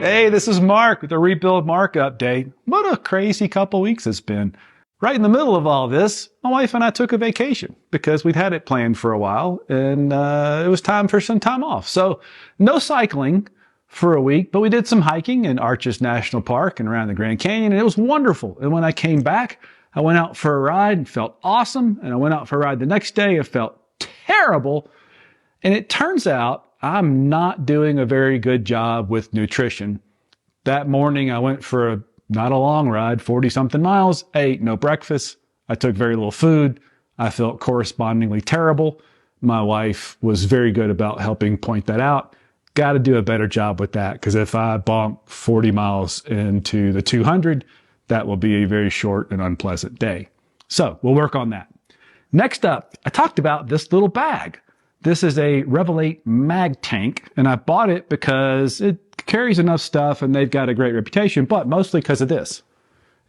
Hey, this is Mark with the Rebuild Mark update. What a crazy couple weeks it's been. Right in the middle of all this, my wife and I took a vacation because we'd had it planned for a while and it was time for some time off. So no cycling for a week, but we did some hiking in Arches National Park and around the Grand Canyon, and it was wonderful. And when I came back, I went out for a ride and felt awesome. And I went out for a ride the next day and felt terrible. And it turns out I'm not doing a very good job with nutrition. That morning, I went for not a long ride, 40-something miles. I ate no breakfast. I took very little food. I felt correspondingly terrible. My wife was very good about helping point that out. Got to do a better job with that, because if I bonk 40 miles into the 200, that will be a very short and unpleasant day. So we'll work on that. Next up, I talked about this little bag. This is a Revel 8 mag tank, and I bought it because it carries enough stuff and they've got a great reputation, but mostly because of this.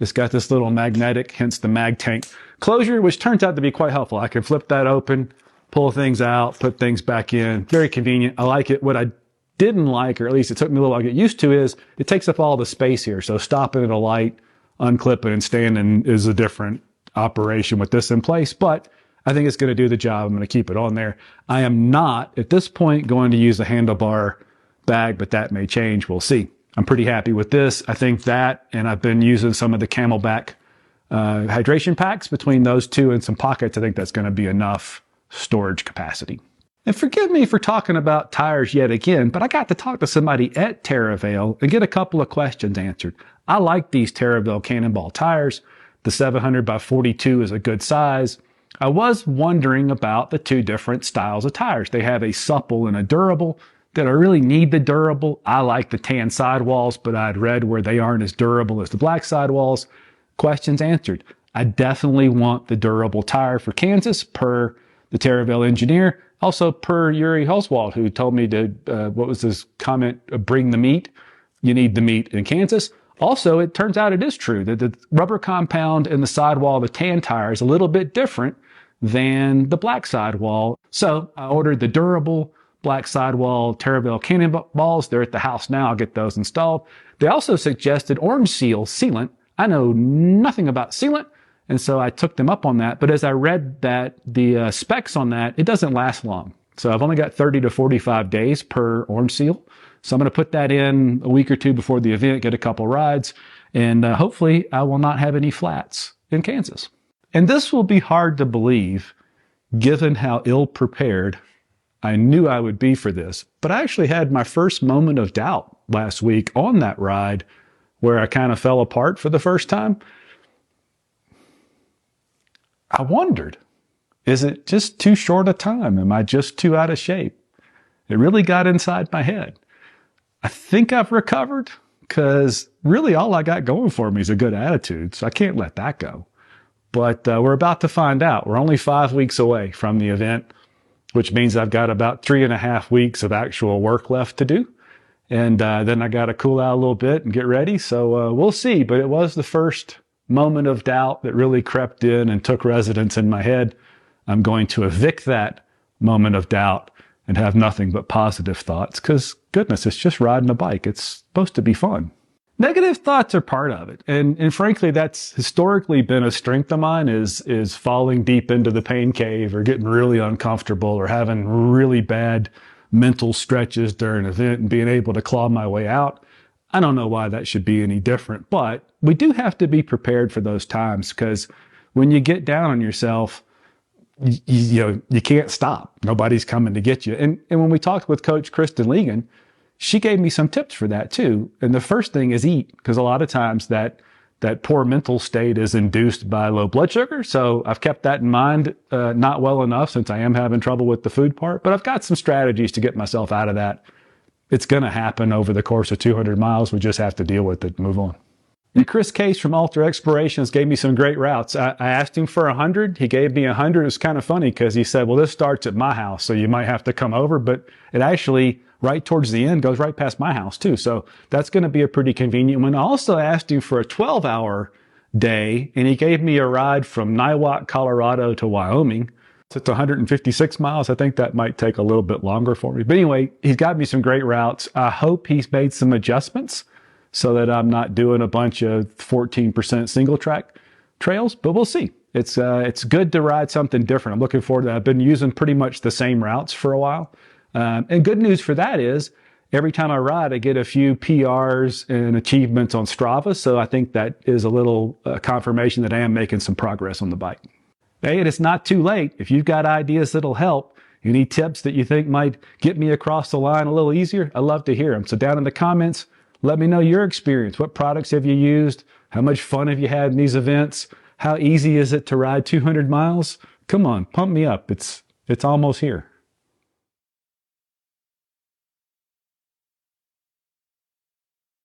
It's got this little magnetic, hence the mag tank closure, which turns out to be quite helpful. I can flip that open, pull things out, put things back in. Very convenient. I like it. What I didn't like, or at least it took me a little while to get used to, is it takes up all the space here. So stopping at a light, unclipping and standing is a different operation with this in place, but I think it's going to do the job. I'm going to keep it on there. I am not, at this point, going to use a handlebar bag, but that may change. We'll see. I'm pretty happy with this. I think that, and I've been using some of the Camelback hydration packs between those two and some pockets. I think that's going to be enough storage capacity. And forgive me for talking about tires yet again, but I got to talk to somebody at Terravale and get a couple of questions answered. I like these Terravale Cannonball tires. The 700 by 42 is a good size. I was wondering about the two different styles of tires. They have a supple and a durable. Did I really need the durable? I like the tan sidewalls, but I'd read where they aren't as durable as the black sidewalls. Questions answered. I definitely want the durable tire for Kansas, per the Terravale engineer. Also per Yuri Helswald, who told me to, what was his comment, bring the meat. You need the meat in Kansas. Also, it turns out it is true that the rubber compound in the sidewall of the tan tire is a little bit different than the black sidewall. So I ordered the durable black sidewall Terravale Cannonballs. They're at the house now. I'll get those installed. They also suggested orange seal sealant. I know nothing about sealant, and so I took them up on that. But as I read that the specs on that, it doesn't last long. So I've only got 30 to 45 days per orange seal. So I'm going to put that in a week or two before the event, get a couple rides, and hopefully I will not have any flats in Kansas. And this will be hard to believe, given how ill-prepared I knew I would be for this. But I actually had my first moment of doubt last week on that ride, where I kind of fell apart for the first time. I wondered, is it just too short a time? Am I just too out of shape? It really got inside my head. I think I've recovered, because really all I got going for me is a good attitude, so I can't let that go. But we're about to find out. We're only 5 weeks away from the event, which means I've got about 3.5 weeks of actual work left to do. And then I got to cool out a little bit and get ready. So we'll see. But it was the first moment of doubt that really crept in and took residence in my head. I'm going to evict that moment of doubt and have nothing but positive thoughts, because goodness, it's just riding a bike. It's supposed to be fun. Negative thoughts are part of it. And frankly, that's historically been a strength of mine, is falling deep into the pain cave, or getting really uncomfortable, or having really bad mental stretches during an event and being able to claw my way out. I don't know why that should be any different, but we do have to be prepared for those times, because when you get down on yourself, you can't stop. Nobody's coming to get you. And when we talked with Coach Kristen Legan, she gave me some tips for that too. And the first thing is eat, because a lot of times that poor mental state is induced by low blood sugar. So I've kept that in mind, not well enough, since I am having trouble with the food part, but I've got some strategies to get myself out of that. It's going to happen over the course of 200 miles. We just have to deal with it and move on. And Chris Case from Alter Explorations gave me some great routes. I asked him for 100. He gave me 100. It was kind of funny, because he said, well, this starts at my house, so you might have to come over. But it actually, right towards the end, goes right past my house too. So that's going to be a pretty convenient one. I also asked him for a 12-hour day, and he gave me a ride from Niwot, Colorado to Wyoming. It's 156 miles. I think that might take a little bit longer for me. But anyway, he's got me some great routes. I hope he's made some adjustments so that I'm not doing a bunch of 14% single track trails, but we'll see. It's good to ride something different. I'm looking forward to that. I've been using pretty much the same routes for a while. And good news for that is every time I ride, I get a few PRs and achievements on Strava. So I think that is a little confirmation that I am making some progress on the bike. Hey, and it's not too late. If you've got ideas that'll help, any tips that you think might get me across the line a little easier, I'd love to hear them. So down in the comments, let me know your experience. What products have you used? How much fun have you had in these events? How easy is it to ride 200 miles? Come on, pump me up. It's almost here.